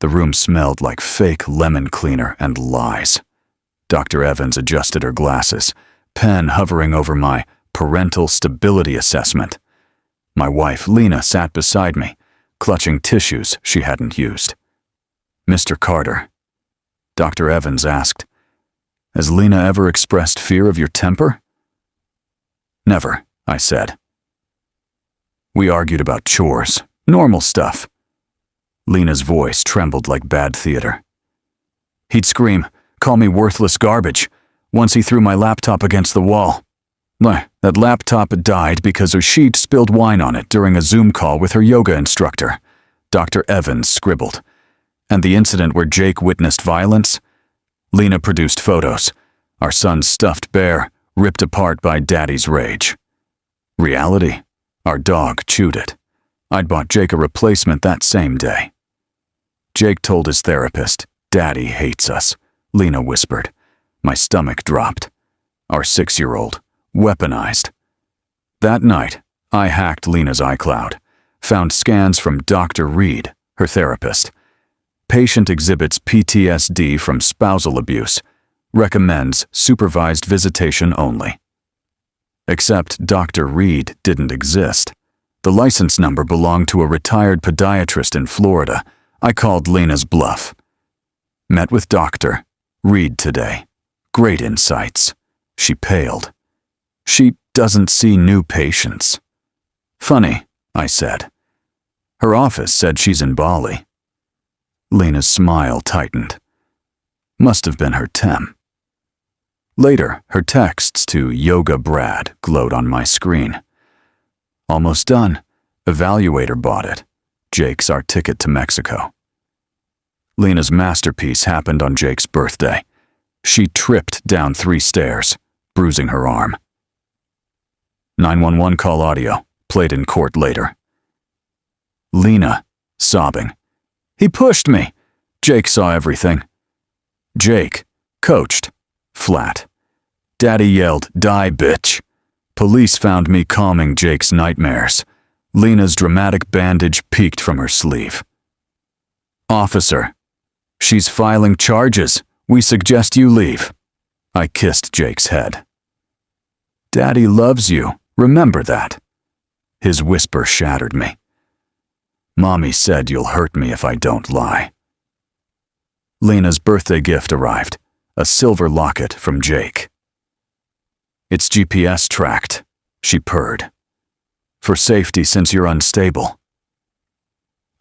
The room smelled like fake lemon cleaner and lies. Dr. Evans adjusted her glasses, pen hovering over my parental stability assessment. My wife, Lena, sat beside me, clutching tissues she hadn't used. "Mr. Carter," Dr. Evans asked, "has Lena ever expressed fear of your temper?" "Never," I said. "We argued about chores, normal stuff." Lena's voice trembled like bad theater. "He'd scream, call me worthless garbage. Once he threw my laptop against the wall. That laptop died because her sheet spilled wine on it during a Zoom call with her yoga instructor," Dr. Evans scribbled. "And the incident where Jake witnessed violence? Lena produced photos. Our son's stuffed bear, ripped apart by Daddy's rage. Reality? Our dog chewed it. I'd bought Jake a replacement that same day." Jake told his therapist, "Daddy hates us," Lena whispered. My stomach dropped. Our 6-year-old, weaponized. That night, I hacked Lena's iCloud, found scans from Dr. Reed, her therapist. Patient exhibits PTSD from spousal abuse. Recommends supervised visitation only. Except Dr. Reed didn't exist. The license number belonged to a retired podiatrist in Florida. I called Lena's bluff. "Met with Dr. Reed today. Great insights." She paled. "She doesn't see new patients." "Funny," I said. "Her office said she's in Bali." Lena's smile tightened. Must have been her tem. Later, her texts to Yoga Brad glowed on my screen. "Almost done. Evaluator bought it. Jake's our ticket to Mexico." Lena's masterpiece happened on Jake's birthday. She tripped down 3 stairs, bruising her arm. 911 call audio, played in court later. Lena, sobbing. "He pushed me. Jake saw everything." Jake, coached, flat. Daddy yelled, "Die, bitch." Police found me calming Jake's nightmares. Lena's dramatic bandage peeked from her sleeve. "Officer, she's filing charges. We suggest you leave." I kissed Jake's head. "Daddy loves you. Remember that." His whisper shattered me. "Mommy said you'll hurt me if I don't lie." Lena's birthday gift arrived, a silver locket from Jake. "It's GPS tracked," she purred. "For safety since you're unstable."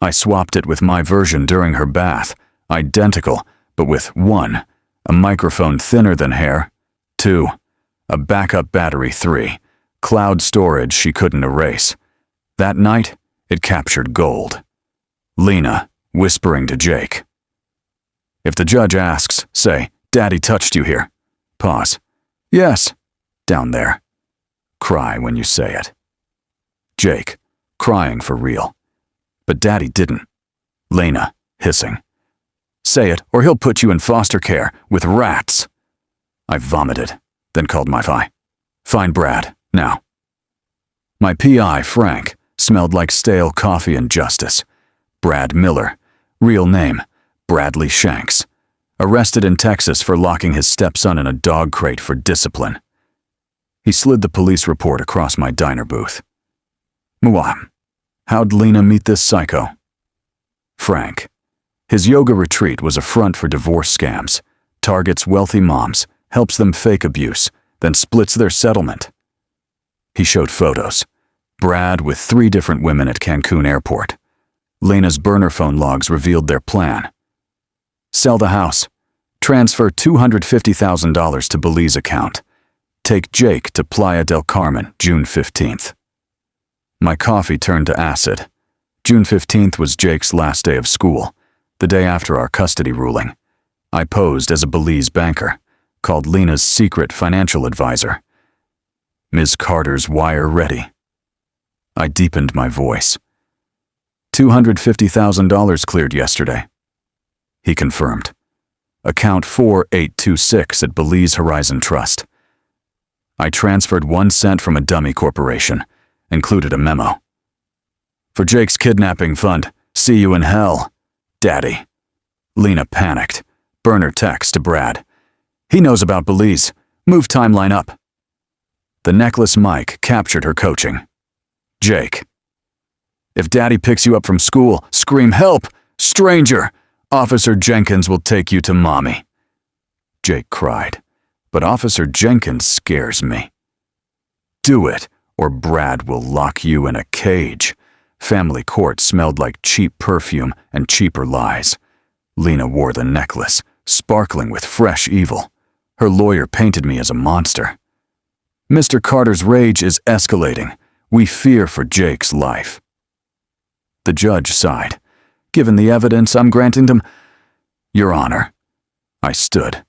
I swapped it with my version during her bath, identical, but with 1, a microphone thinner than hair, 2, a backup battery, 3, cloud storage she couldn't erase. That night, it captured gold. Lena, whispering to Jake. "If the judge asks, say, 'Daddy touched you here.' Pause. 'Yes, down there.' Cry when you say it." Jake, crying for real. "But Daddy didn't." Lena, hissing. "Say it, or he'll put you in foster care with rats." I vomited, then called my PI. "Find Brad, now." My PI, Frank, smelled like stale coffee and justice. Brad Miller, real name, Bradley Shanks. Arrested in Texas for locking his stepson in a dog crate for discipline. He slid the police report across my diner booth. "Mwah. How'd Lena meet this psycho?" Frank. His yoga retreat was a front for divorce scams. Targets wealthy moms, helps them fake abuse, then splits their settlement. He showed photos. Brad with 3 different women at Cancun airport. Lena's burner phone logs revealed their plan. Sell the house. Transfer $250,000 to Belize account. Take Jake to Playa del Carmen, June 15th. My coffee turned to acid. June 15th was Jake's last day of school, the day after our custody ruling. I posed as a Belize banker, called Lena's secret financial advisor. "Ms. Carter's wire ready." I deepened my voice. $250,000 cleared yesterday. He confirmed. Account 4826 at Belize Horizon Trust. I transferred 1 cent from a dummy corporation, included a memo. "For Jake's kidnapping fund, see you in hell, Daddy." Lena panicked. Burner text to Brad. He knows about Belize. Move timeline up. The necklace mic captured her coaching. Jake. If Daddy picks you up from school, scream help! Stranger! Officer Jenkins will take you to Mommy. Jake cried. But Officer Jenkins scares me. Do it, or Brad will lock you in a cage. Family court smelled like cheap perfume and cheaper lies. Lena wore the necklace, sparkling with fresh evil. Her lawyer painted me as a monster. Mr. Carter's rage is escalating. We fear for Jake's life. The judge sighed. Given the evidence, I'm granting them... Your Honor. I stood.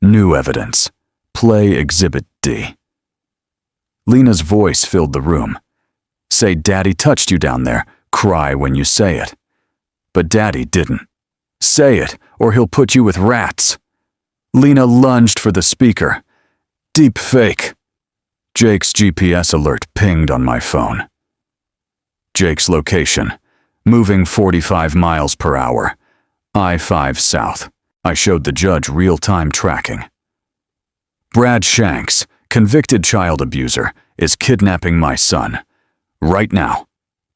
New evidence. Play Exhibit D. Lena's voice filled the room. Say Daddy touched you down there. Cry when you say it. But Daddy didn't. Say it, or he'll put you with rats. Lena lunged for the speaker. Deep fake. Jake's GPS alert pinged on my phone. Jake's location. Moving 45 miles per hour. I-5 south. I showed the judge real-time tracking. Brad Shanks, convicted child abuser, is kidnapping my son. Right now.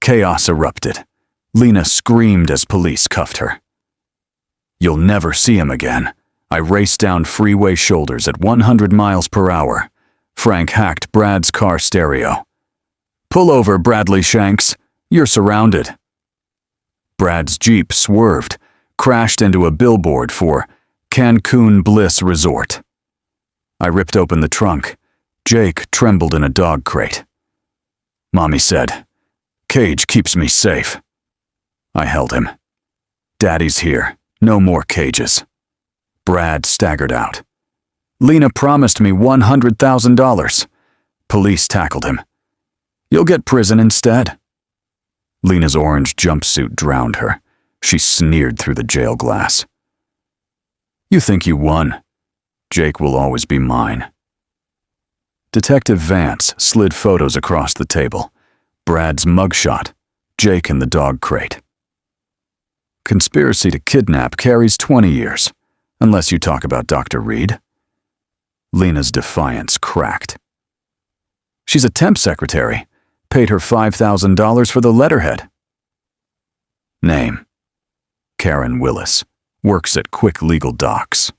Chaos erupted. Lena screamed as police cuffed her. You'll never see him again. I raced down freeway shoulders at 100 miles per hour. Frank hacked Brad's car stereo. Pull over, Bradley Shanks. You're surrounded. Brad's Jeep swerved, crashed into a billboard for Cancun Bliss Resort. I ripped open the trunk. Jake trembled in a dog crate. Mommy said, "Cage keeps me safe." I held him. Daddy's here. No more cages. Brad staggered out. Lena promised me $100,000. Police tackled him. You'll get prison instead. Lena's orange jumpsuit drowned her. She sneered through the jail glass. You think you won. Jake will always be mine. Detective Vance slid photos across the table. Brad's mugshot. Jake in the dog crate. Conspiracy to kidnap carries 20 years, unless you talk about Dr. Reed. Lena's defiance cracked. She's a temp secretary. Paid her $5,000 for the letterhead. Name. Karen Willis. Works at Quick Legal Docs.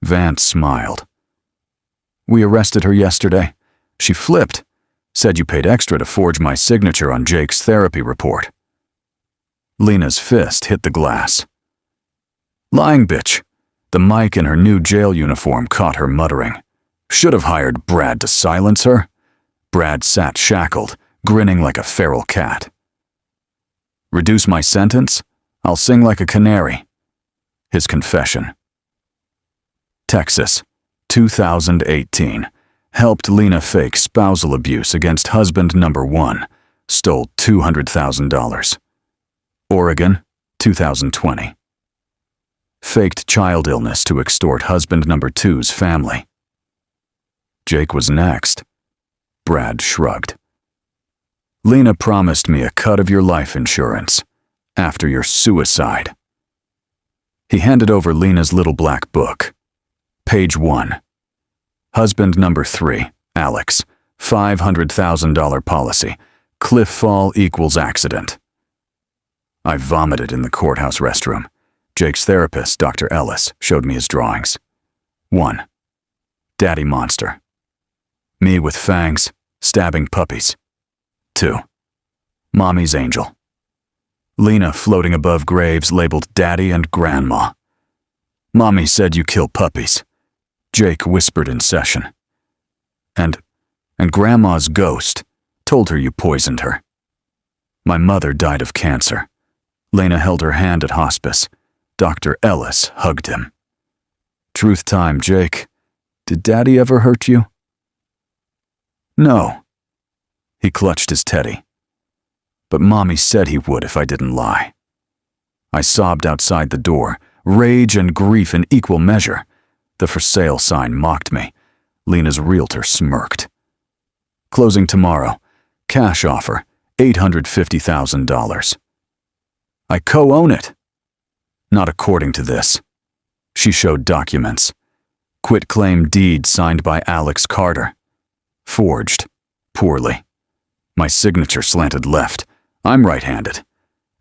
Vance smiled. We arrested her yesterday. She flipped. Said you paid extra to forge my signature on Jake's therapy report. Lena's fist hit the glass. Lying bitch. The mic in her new jail uniform caught her muttering. Should have hired Brad to silence her. Brad sat shackled, grinning like a feral cat. Reduce my sentence? I'll sing like a canary. His confession. Texas, 2018. Helped Lena fake spousal abuse against husband number 1. Stole $200,000. Oregon, 2020. Faked child illness to extort husband number 2's family. Jake was next. Brad shrugged. Lena promised me a cut of your life insurance after your suicide. He handed over Lena's little black book. Page 1. Husband number 3, Alex, $500,000 policy. Cliff fall equals accident. I vomited in the courthouse restroom. Jake's therapist, Dr. Ellis, showed me his drawings. 1. Daddy monster. Me with fangs, stabbing puppies. 2. Mommy's angel. Lena floating above graves labeled Daddy and Grandma. Mommy said you kill puppies. Jake whispered in session. And Grandma's ghost told her you poisoned her. My mother died of cancer. Lena held her hand at hospice. Dr. Ellis hugged him. Truth time, Jake. Did Daddy ever hurt you? No. He clutched his teddy. But Mommy said he would if I didn't lie. I sobbed outside the door, rage and grief in equal measure. The for sale sign mocked me. Lena's realtor smirked. Closing tomorrow. Cash offer, $850,000. I co-own it. Not according to this. She showed documents. Quitclaim deed signed by Alex Carter. Forged. Poorly. My signature slanted left. I'm right-handed.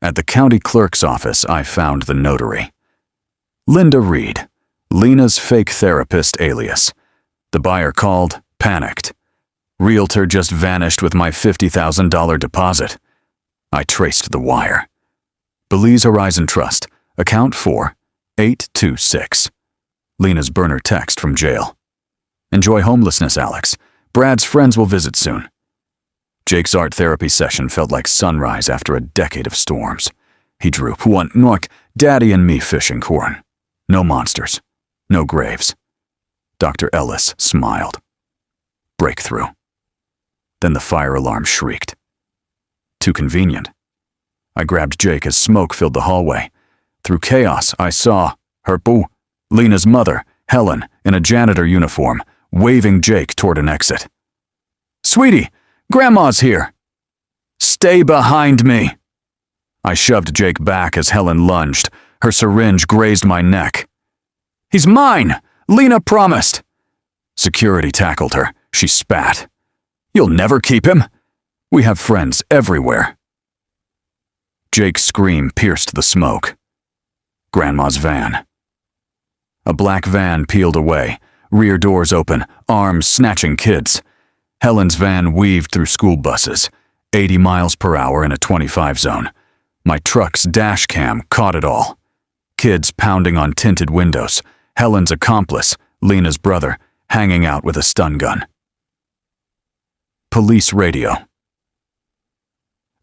At the county clerk's office, I found the notary. Linda Reed, Lena's fake therapist alias. The buyer called, panicked. Realtor just vanished with my $50,000 deposit. I traced the wire. Belize Horizon Trust, account 4826. Lena's burner text from jail. Enjoy homelessness, Alex. Brad's friends will visit soon. Jake's art therapy session felt like sunrise after a decade of storms. He drew one nook, Daddy and me fishing corn. No monsters. No graves. Dr. Ellis smiled. Breakthrough. Then the fire alarm shrieked. Too convenient. I grabbed Jake as smoke filled the hallway. Through chaos, I saw her boo, Lena's mother, Helen, in a janitor uniform, waving Jake toward an exit. Sweetie, Grandma's here. Stay behind me. I shoved Jake back as Helen lunged. Her syringe grazed my neck. He's mine! Lena promised. Security tackled her. She spat. You'll never keep him. We have friends everywhere. Jake's scream pierced the smoke. Grandma's van. A black van peeled away, rear doors open, arms snatching kids. Helen's van weaved through school buses, 80 miles per hour in a 25 zone. My truck's dash cam caught it all. Kids pounding on tinted windows. Helen's accomplice, Lena's brother, hanging out with a stun gun. Police radio.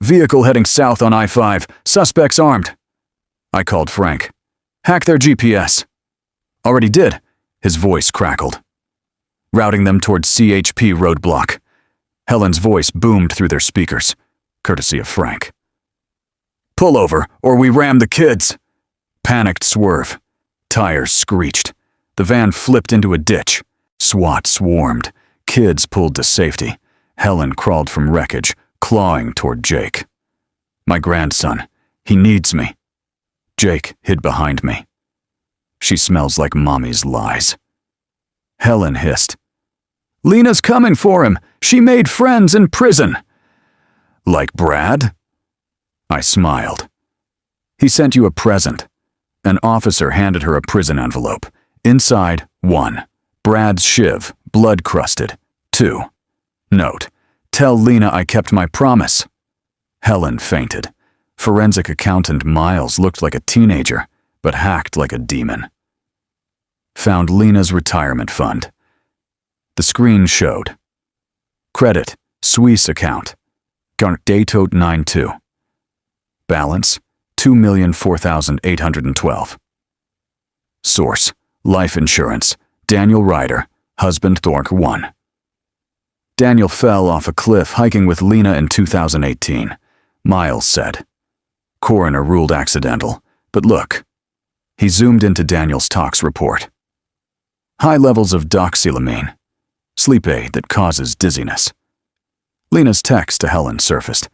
Vehicle heading south on I-5. Suspects armed. I called Frank. Hack their GPS. Already did. His voice crackled. Routing them toward CHP roadblock. Helen's voice boomed through their speakers, courtesy of Frank. Pull over, or we ram the kids. Panicked swerve. Tires screeched. The van flipped into a ditch. SWAT swarmed. Kids pulled to safety. Helen crawled from wreckage, clawing toward Jake. My grandson. He needs me. Jake hid behind me. She smells like Mommy's lies. Helen hissed. Lena's coming for him. She made friends in prison. Like Brad? I smiled. He sent you a present. An officer handed her a prison envelope. Inside, 1. Brad's shiv, blood-crusted. 2. Note. Tell Lena I kept my promise. Helen fainted. Forensic accountant Miles looked like a teenager, but hacked like a demon. Found Lena's retirement fund. The screen showed. Credit, Swiss account. Datot 92. Balance, $2,004,812. Source, life insurance, Daniel Ryder, husband Thork 1. Daniel fell off a cliff hiking with Lena in 2018, Miles said. Coroner ruled accidental, but look. He zoomed into Daniel's tox report. High levels of doxylamine, sleep aid that causes dizziness. Lena's text to Helen surfaced.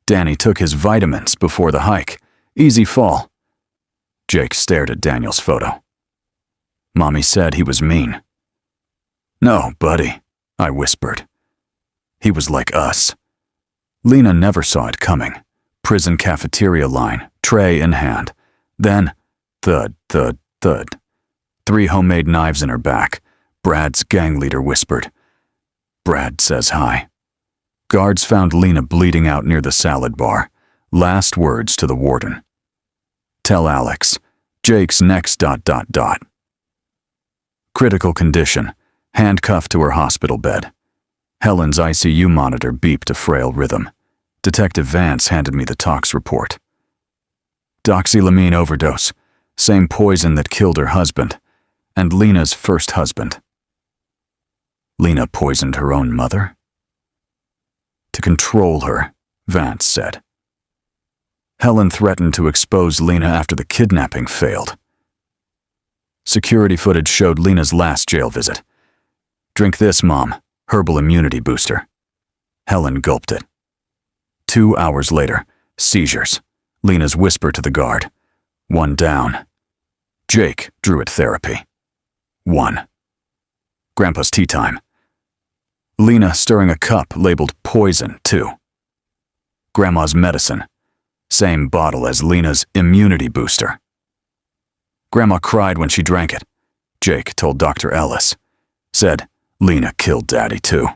Danny took his vitamins before the hike. Easy fall. Jake stared at Daniel's photo. Mommy said he was mean. No, buddy, I whispered. He was like us. Lena never saw it coming. Prison cafeteria line, tray in hand. Then, thud, thud, thud. 3 homemade knives in her back. Brad's gang leader whispered. Brad says hi. Guards found Lena bleeding out near the salad bar. Last words to the warden. Tell Alex. Jake's next ... Critical condition. Handcuffed to her hospital bed. Helen's ICU monitor beeped a frail rhythm. Detective Vance handed me the tox report. Doxylamine overdose. Same poison that killed her husband. And Lena's first husband. Lena poisoned her own mother? To control her, Vance said. Helen threatened to expose Lena after the kidnapping failed. Security footage showed Lena's last jail visit. Drink this, Mom. Herbal immunity booster. Helen gulped it. 2 hours later, seizures. Lena's whisper to the guard. 1 down. Jake drew at therapy. 1. Grandpa's tea time. Lena stirring a cup labeled poison, 2. Grandma's medicine. Same bottle as Lena's immunity booster. Grandma cried when she drank it. Jake told Dr. Ellis. Said, Lena killed Daddy too.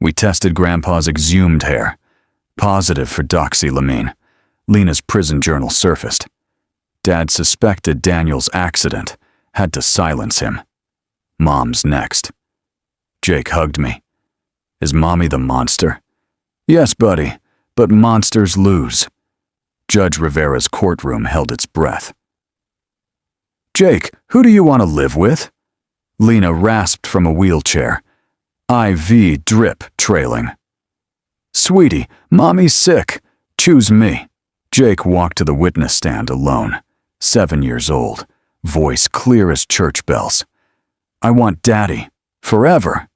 We tested Grandpa's exhumed hair. Positive for doxylamine. Lena's prison journal surfaced. Dad suspected Daniel's accident. Had to silence him. Mom's next. Jake hugged me. Is Mommy the monster? Yes, buddy, but monsters lose. Judge Rivera's courtroom held its breath. Jake, who do you want to live with? Lena rasped from a wheelchair. IV drip trailing. Sweetie, Mommy's sick. Choose me. Jake walked to the witness stand alone. 7 years old. Voice clear as church bells. I want Daddy. Forever.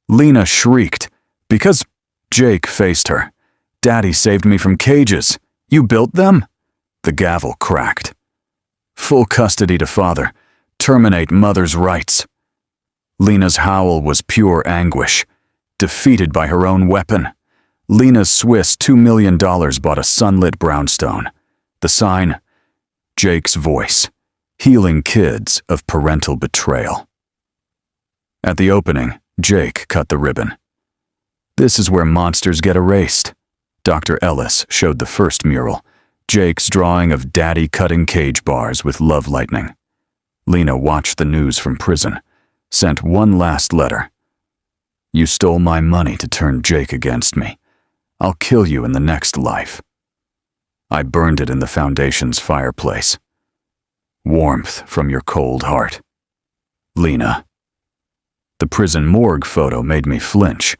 Lena shrieked. Because Jake faced her. Daddy saved me from cages. You built them? The gavel cracked. Full custody to father. Terminate mother's rights. Lena's howl was pure anguish. Defeated by her own weapon. Lena's Swiss $2 million bought a sunlit brownstone. The sign, Jake's voice, healing kids of parental betrayal. At the opening, Jake cut the ribbon. This is where monsters get erased. Dr. Ellis showed the first mural, Jake's drawing of Daddy cutting cage bars with love lightning. Lena watched the news from prison, sent one last letter. You stole my money to turn Jake against me. I'll kill you in the next life. I burned it in the foundation's fireplace. Warmth from your cold heart. Lena. The prison morgue photo made me flinch.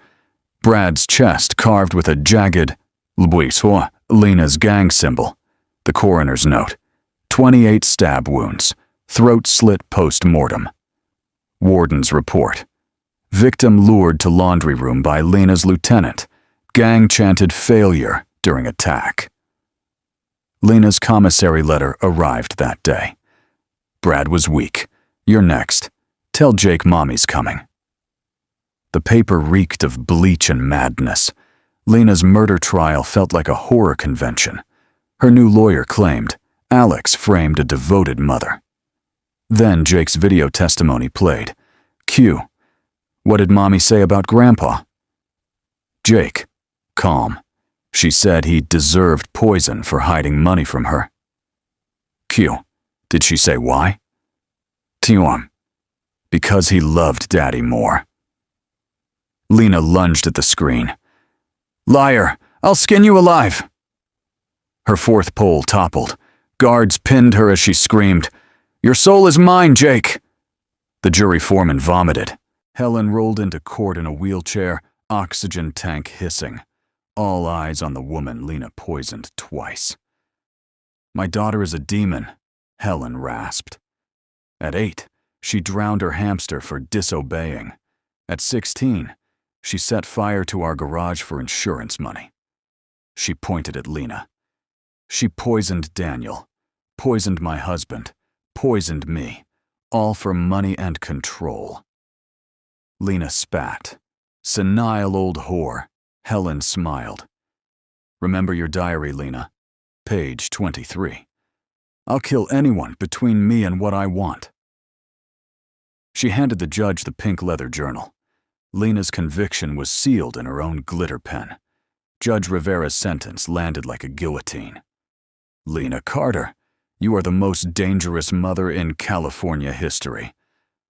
Brad's chest carved with a jagged Lena's gang symbol. The coroner's note. 28 stab wounds. Throat slit post-mortem. Warden's report. Victim lured to laundry room by Lena's lieutenant. Gang chanted failure during attack. Lena's commissary letter arrived that day. Brad was weak. You're next. Tell Jake Mommy's coming. The paper reeked of bleach and madness. Lena's murder trial felt like a horror convention. Her new lawyer claimed Alex framed a devoted mother. Then Jake's video testimony played. Cue. What did Mommy say about Grandpa? Jake. Calm. She said he deserved poison for hiding money from her. Q. Did she say why? Tiorm. Because he loved Daddy more. Lena lunged at the screen. Liar! I'll skin you alive! Her fourth pole toppled. Guards pinned her as she screamed, Your soul is mine, Jake! The jury foreman vomited. Helen rolled into court in a wheelchair, oxygen tank hissing. All eyes on the woman Lena poisoned twice. My daughter is a demon, Helen rasped. At 8, she drowned her hamster for disobeying. At 16, she set fire to our garage for insurance money. She pointed at Lena. She poisoned Daniel, poisoned my husband, poisoned me, all for money and control. Lena spat. Senile old whore. Helen smiled. Remember your diary, Lena. Page 23. I'll kill anyone between me and what I want. She handed the judge the pink leather journal. Lena's conviction was sealed in her own glitter pen. Judge Rivera's sentence landed like a guillotine. Lena Carter, you are the most dangerous mother in California history.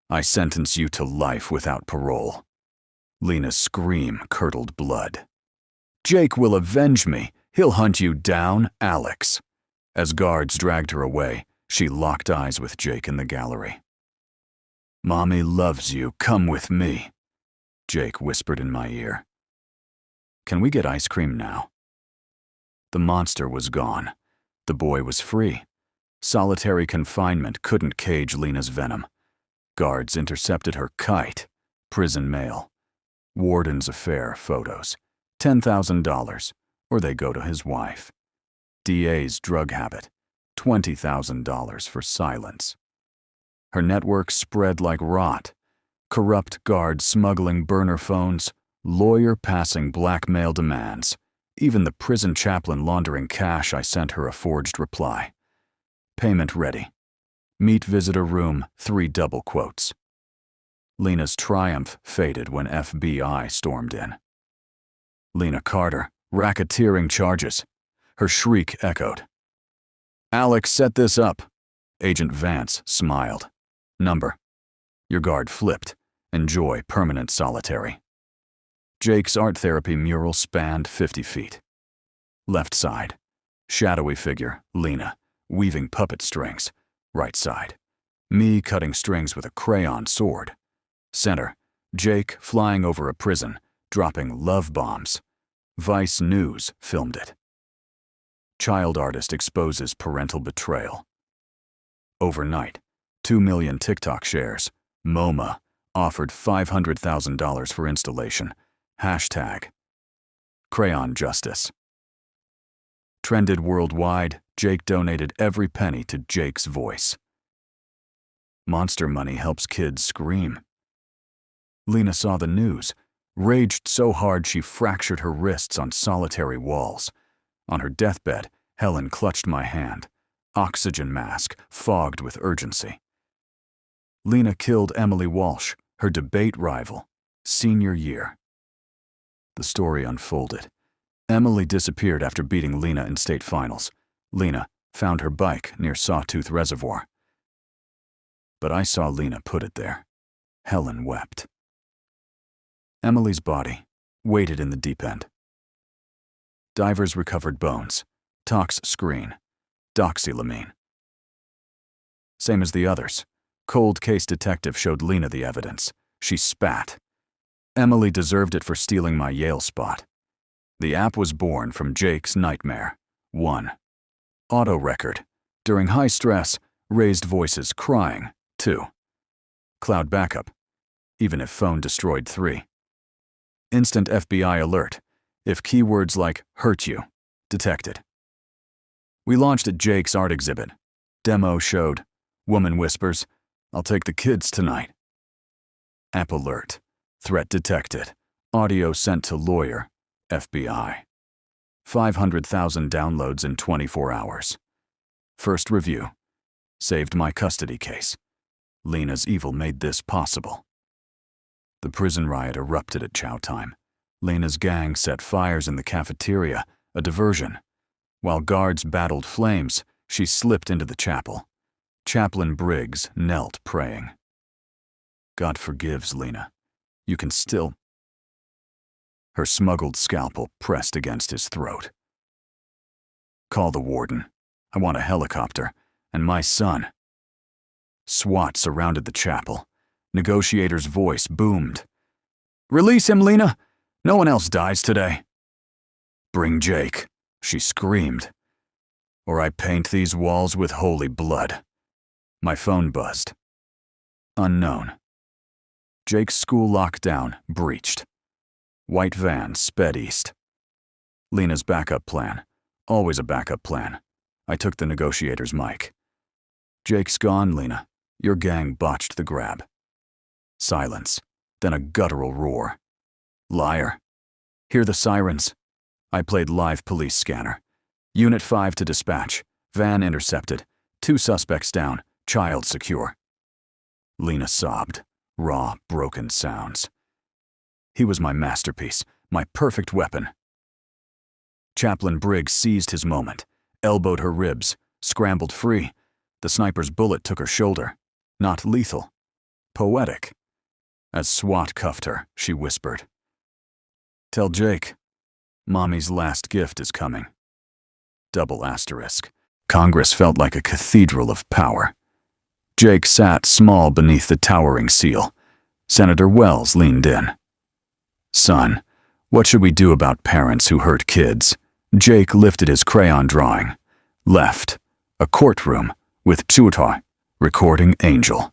I sentence you to life without parole. Lena's scream curdled blood. Jake will avenge me. He'll hunt you down, Alex. As guards dragged her away, she locked eyes with Jake in the gallery. Mommy loves you. Come with me, Jake whispered in my ear. Can we get ice cream now? The monster was gone. The boy was free. Solitary confinement couldn't cage Lena's venom. Guards intercepted her kite. Prison mail. Warden's affair photos. $10,000, or they go to his wife. DA's drug habit. $20,000 for silence. Her network spread like rot. Corrupt guards smuggling burner phones, lawyer passing blackmail demands. Even the prison chaplain laundering cash. I sent her a forged reply. Payment ready. Meet visitor room, 3 double quotes. Lena's triumph faded when FBI stormed in. Lena Carter, racketeering charges. Her shriek echoed. Alex set this up. Agent Vance smiled. Number. Your guard flipped. Enjoy permanent solitary. Jake's art therapy mural spanned 50 feet. Left side. Shadowy figure, Lena, weaving puppet strings. Right side. Me cutting strings with a crayon sword. Center. Jake flying over a prison, dropping love bombs. Vice News filmed it. Child artist exposes parental betrayal. Overnight, 2 million TikTok shares. MoMA offered $500,000 for installation. Hashtag Crayon Justice. Trended worldwide, Jake donated every penny to Jake's voice. Monster money helps kids scream. Lena saw the news, raged so hard she fractured her wrists on solitary walls. On her deathbed, Helen clutched my hand, oxygen mask fogged with urgency. Lena killed Emily Walsh, her debate rival, senior year. The story unfolded. Emily disappeared after beating Lena in state finals. Lena found her bike near Sawtooth Reservoir. But I saw Lena put it there. Helen wept. Emily's body waited in the deep end. Divers recovered bones, tox screen, doxylamine. Same as the others. Cold case detective showed Lena the evidence. She spat. Emily deserved it for stealing my Yale spot. The app was born from Jake's nightmare. 1. Auto record. During high stress, raised voices crying. 2. Cloud backup. Even if phone destroyed. 3. Instant FBI alert. If keywords like hurt you detected. We launched at Jake's art exhibit. Demo showed. Woman whispers, I'll take the kids tonight. App alert. Threat detected. Audio sent to lawyer. FBI. 500,000 downloads in 24 hours. First review. Saved my custody case. Lena's evil made this possible. The prison riot erupted at chow time. Lena's gang set fires in the cafeteria, a diversion. While guards battled flames, she slipped into the chapel. Chaplain Briggs knelt praying. God forgives Lena. You can still... Her smuggled scalpel pressed against his throat. Call the warden. I want a helicopter. And my son. SWAT surrounded the chapel. Negotiator's voice boomed. Release him, Lena. No one else dies today. Bring Jake, she screamed. Or I paint these walls with holy blood. My phone buzzed. Unknown. Jake's school lockdown breached. White van sped east. Lena's backup plan. Always a backup plan. I took the negotiator's mic. Jake's gone, Lena. Your gang botched the grab. Silence. Then a guttural roar. Liar. Hear the sirens. I played live police scanner. Unit 5 to dispatch. Van intercepted. 2 suspects down. Child secure. Lena sobbed. Raw, broken sounds. He was my masterpiece, my perfect weapon. Chaplain Briggs seized his moment, elbowed her ribs, scrambled free. The sniper's bullet took her shoulder. Not lethal. Poetic. As SWAT cuffed her, she whispered. Tell Jake, Mommy's last gift is coming. Double asterisk. Congress felt like a cathedral of power. Jake sat small beneath the towering seal. Senator Wells leaned in. Son, what should we do about parents who hurt kids? Jake lifted his crayon drawing. Left. A courtroom with tutor, recording angel.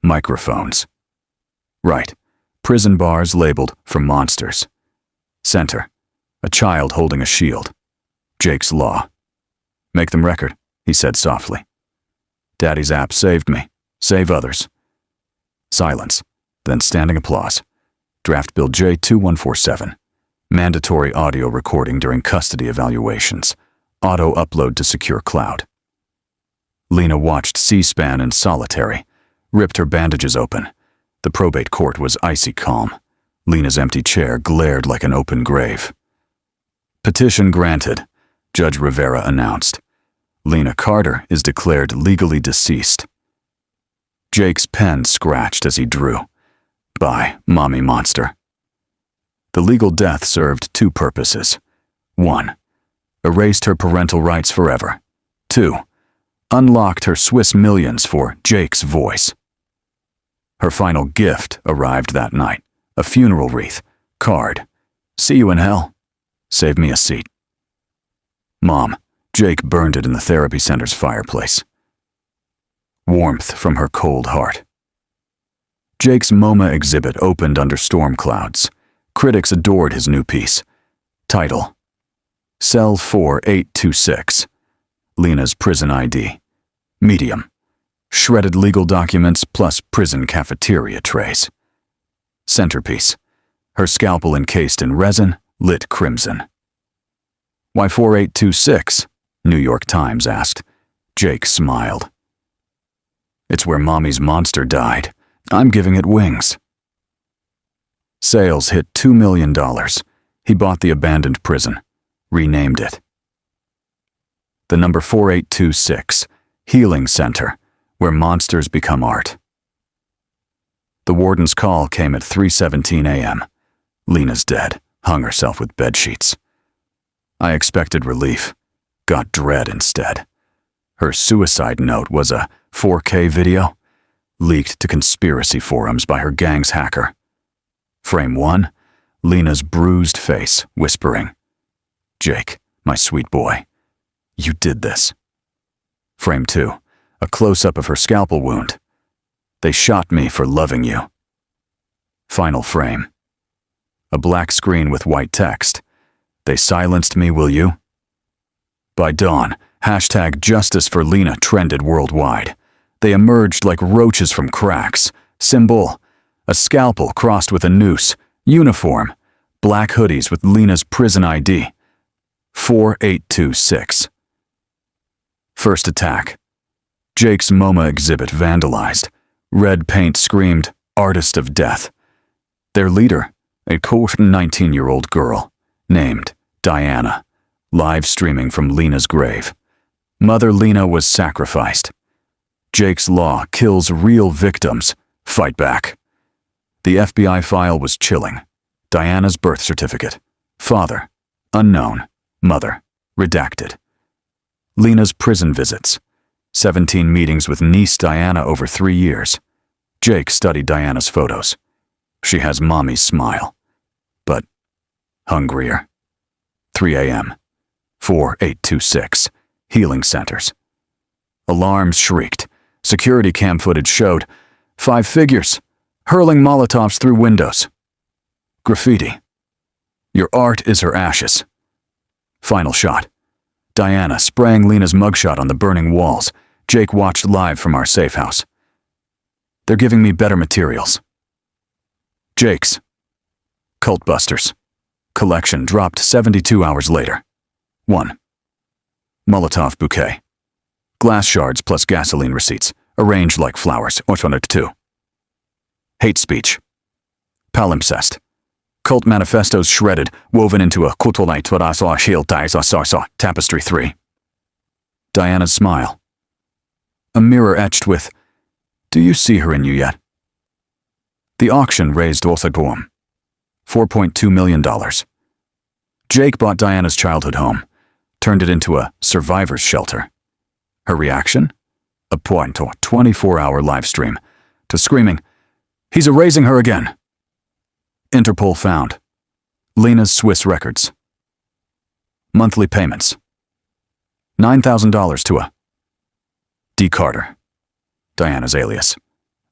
Microphones. Right. Prison bars labeled for monsters. Center. A child holding a shield. Jake's law. Make them record. he said softly. Daddy's app saved me. Save others. Silence, then standing applause. Draft Bill J2147. Mandatory audio recording during custody evaluations. Auto upload to secure cloud. Lena watched C-SPAN in solitary, ripped her bandages open. The probate court was icy calm. Lena's empty chair glared like an open grave. Petition granted, Judge Rivera announced. Lena Carter is declared legally deceased. Jake's pen scratched as he drew. By Mommy Monster. The legal death served two purposes. 1. Erased her parental rights forever. 2. Unlocked her Swiss millions for Jake's voice. Her final gift arrived that night. A funeral wreath. Card. See you in hell. Save me a seat. Mom, Jake burned it in the therapy center's fireplace. Warmth from her cold heart. Jake's MoMA exhibit opened under storm clouds. Critics adored his new piece. Title: Cell 4826. Lena's prison ID. Medium: shredded legal documents plus prison cafeteria trays. Centerpiece: her scalpel encased in resin, lit crimson. Why 4826? New York Times asked. Jake smiled. It's where Mommy's monster died. I'm giving it wings. Sales hit $2 million. He bought the abandoned prison, renamed it. The number 4826, Healing Center, where monsters become art. The warden's call came at 3:17 a.m. Lena's dead, hung herself with bedsheets. I expected relief, got dread instead. Her suicide note was a 4K video, leaked to conspiracy forums by her gang's hacker. Frame 1, Lena's bruised face, whispering, Jake, my sweet boy, you did this. Frame 2, a close-up of her scalpel wound. They shot me for loving you. Final frame, a black screen with white text. They silenced me, will you? By dawn, hashtag Justice for Lena trended worldwide. They emerged like roaches from cracks. Symbol: a scalpel crossed with a noose. Uniform: black hoodies with Lena's prison ID. 4826. First attack. Jake's MoMA exhibit vandalized. Red paint screamed, Artist of Death. Their leader, a 19-year-old girl, named Diana, live streaming from Lena's grave. Mother Lena was sacrificed. Jake's law kills real victims. Fight back. The FBI file was chilling. Diana's birth certificate. Father, unknown. Mother, redacted. Lena's prison visits. 17 meetings with niece Diana over 3 years. Jake studied Diana's photos. She has Mommy's smile. But hungrier. 3 a.m. 4826. Healing centers. Alarms shrieked. Security cam footage showed 5 figures, hurling Molotovs through windows. Graffiti. Your art is her ashes. Final shot. Diana spraying Lena's mugshot on the burning walls. Jake watched live from our safe house. They're giving me better materials. Jake's. Cultbusters. Collection dropped 72 hours later. 1. Molotov bouquet. Glass shards plus gasoline receipts, arranged like flowers. 2. Hate speech. Palimpsest. Cult manifestos shredded, woven into a tapestry. 3. Diana's smile. A mirror etched with, do you see her in you yet? The auction raised $4.2 million. Jake bought Diana's childhood home, turned it into a survivor's shelter. Her reaction? A 24-hour live stream to screaming, he's erasing her again. Interpol found Lena's Swiss records. Monthly payments. $9,000 to a D. Carter, Diana's alias.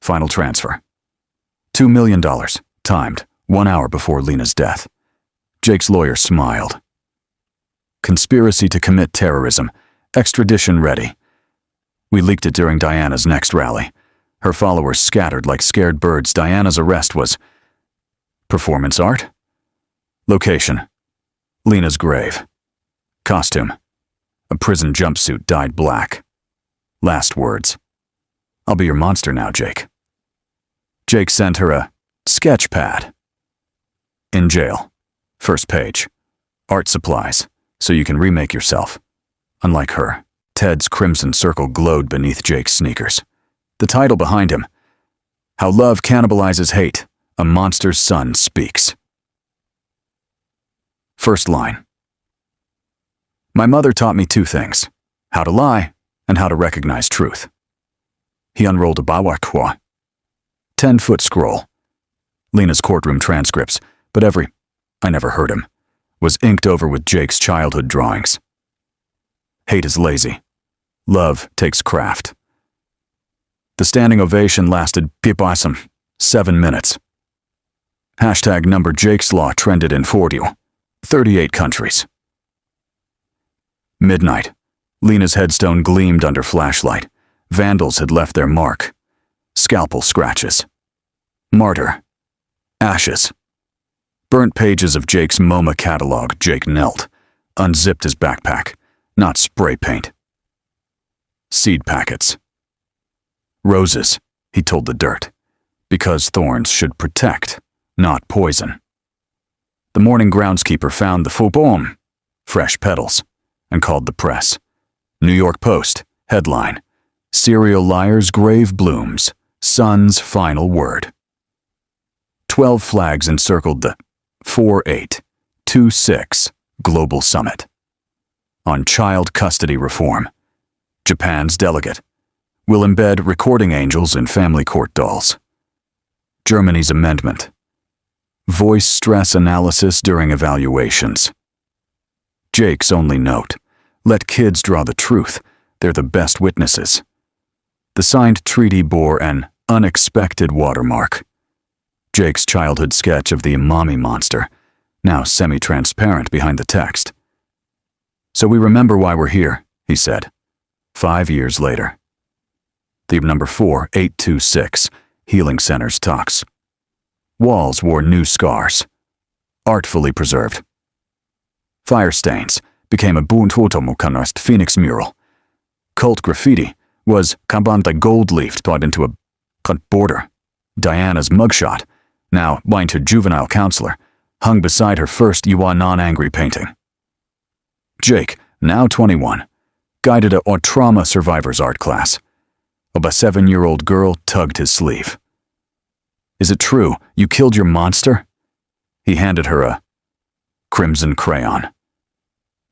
Final transfer. $2 million, timed 1 hour before Lena's death. Jake's lawyer smiled. Conspiracy to commit terrorism. Extradition ready. We leaked it during Diana's next rally. Her followers scattered like scared birds. Diana's arrest was performance art? Location: Lena's grave. Costume: a prison jumpsuit dyed black. Last words: "I'll be your monster now, Jake." Jake sent her a sketch pad. In jail. First page: art supplies, so you can remake yourself. Unlike her, Ted's crimson circle glowed beneath Jake's sneakers. The title behind him: How Love Cannibalizes Hate, a Monster's Son Speaks. First line: My mother taught me two things: how to lie and how to recognize truth. He unrolled a bawakwa. 10-foot scroll. Lena's courtroom transcripts, but I never heard him, was inked over with Jake's childhood drawings. Hate is lazy. Love takes craft. The standing ovation lasted 7 minutes. Hashtag number Jake's Law trended in 38 countries. Midnight. Lena's headstone gleamed under flashlight. Vandals had left their mark. Scalpel scratches. Martyr. Ashes. Burnt pages of Jake's MoMA catalog. Jake knelt, unzipped his backpack. Not spray paint. Seed packets. Roses, he told the dirt, because thorns should protect, not poison. The morning groundskeeper found the faux fresh petals, and called the press. New York Post, headline: Serial liar's grave blooms, son's final word. 12 flags encircled the 4826 Global Summit on child custody reform. Japan's delegate will embed recording angels in family court dolls. Germany's amendment: voice stress analysis during evaluations. Jake's only note: let kids draw the truth, they're the best witnesses. The signed treaty bore an unexpected watermark. Jake's childhood sketch of the umami monster, now semi-transparent behind the text. So we remember why we're here, he said. 5 years later. The number 4826 Healing Center's talks. Walls wore new scars, artfully preserved. Fire stains became a Buntotomukanast Phoenix mural. Cult graffiti was Kabanta gold-leafed put into a cut border. Diana's mugshot, now blind to juvenile counselor, hung beside her first Yuan non-angry painting. Jake, now 21, guided a trauma survivor's art class. A 7-year-old girl tugged his sleeve. Is it true you killed your monster? He handed her a crimson crayon.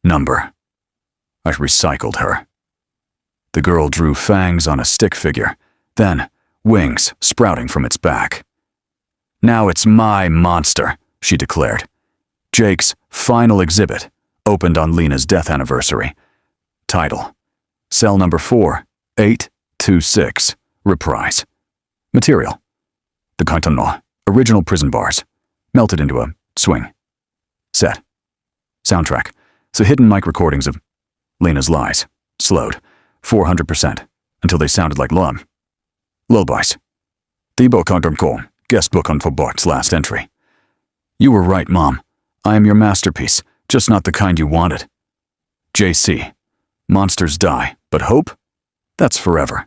Number. I recycled her. The girl drew fangs on a stick figure, then wings sprouting from its back. Now it's my monster, she declared. Jake's final exhibit opened on Lena's death anniversary. Title: Cell number 4826, reprise. Material: the Kaitano, original prison bars, melted into a swing. Set. Soundtrack: so hidden mic recordings of Lena's lies, slowed, 400%, until they sounded like lullabies. Thibaut Condormco, guest book on Fobart's last entry. You were right, Mom. I am your masterpiece, just not the kind you wanted. JC. Monsters die, but hope? That's forever.